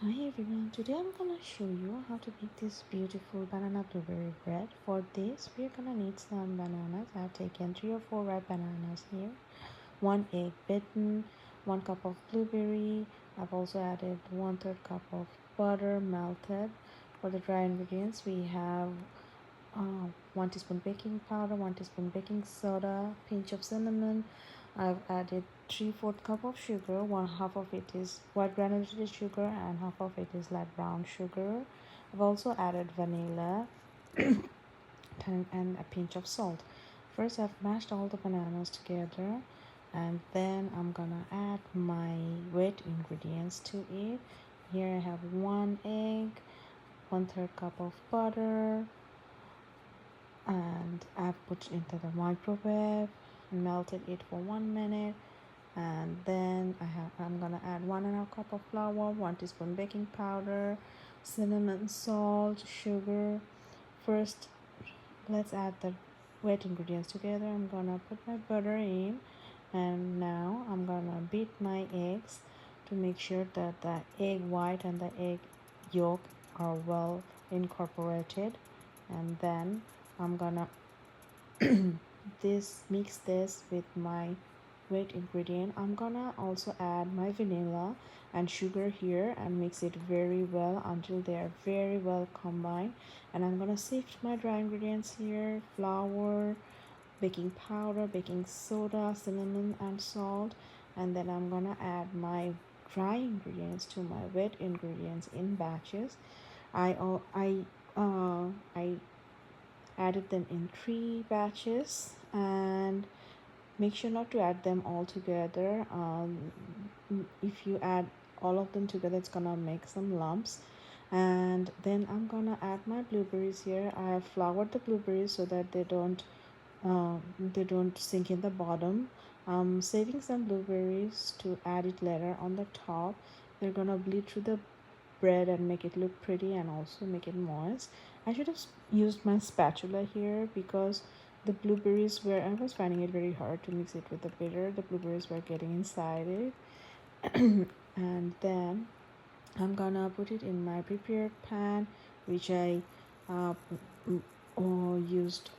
Hi everyone, today I'm gonna show you how to make this beautiful banana blueberry bread. For this, we're gonna need some bananas. I've taken 3 or 4 ripe bananas here, 1 egg beaten, 1 cup of blueberry. I've also added 1/3 cup of butter melted. For the dry ingredients, we have 1 teaspoon baking powder, 1 teaspoon baking soda, pinch of cinnamon. I've added 3/4 cup of sugar. One half of it is white granulated sugar and half of it is light brown sugar. I've also added vanilla and a pinch of salt. First, I've mashed all the bananas together, and then I'm gonna add my wet ingredients to it. Here I have 1 egg, 1/3 cup of butter, and I've put into the microwave, melted it for 1 minute, and then I'm gonna add 1.5 cup of flour, 1 teaspoon baking powder, cinnamon, salt, sugar. First, let's add the wet ingredients together. I'm gonna put my butter in, and now I'm gonna beat my eggs to make sure that the egg white and the egg yolk are well incorporated, and then I'm gonna mix this with my wet ingredient. I'm gonna also add my vanilla and sugar here and mix it very well until they are very well combined. And I'm gonna sift my dry ingredients here: flour, baking powder, baking soda, cinnamon, and salt. And then I'm gonna add my dry ingredients to my wet ingredients in batches. I added them in 3 batches, and make sure not to add them all together. If you add all of them together, it's gonna make some lumps. And then I'm gonna add my blueberries here. I have floured the blueberries so that they don't sink in the bottom. Saving some blueberries to add it later on the top. They're gonna bleed through the bread and make it look pretty and also make it moist. I should have used my spatula here because the blueberries were, I was finding it very hard to mix it with the bitter. The blueberries were getting inside it. And then I'm gonna put it in my prepared pan, which I uh, used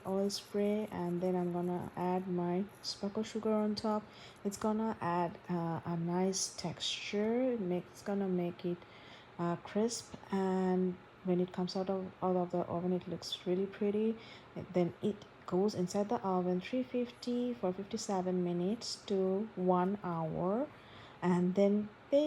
oil spray, and then I'm gonna add my sparkle sugar on top. It's gonna add a nice texture. It's gonna make it crisp, and when it comes out of the oven, it looks really pretty. Then it goes inside the oven 350 for 57 minutes to 1 hour, and then bake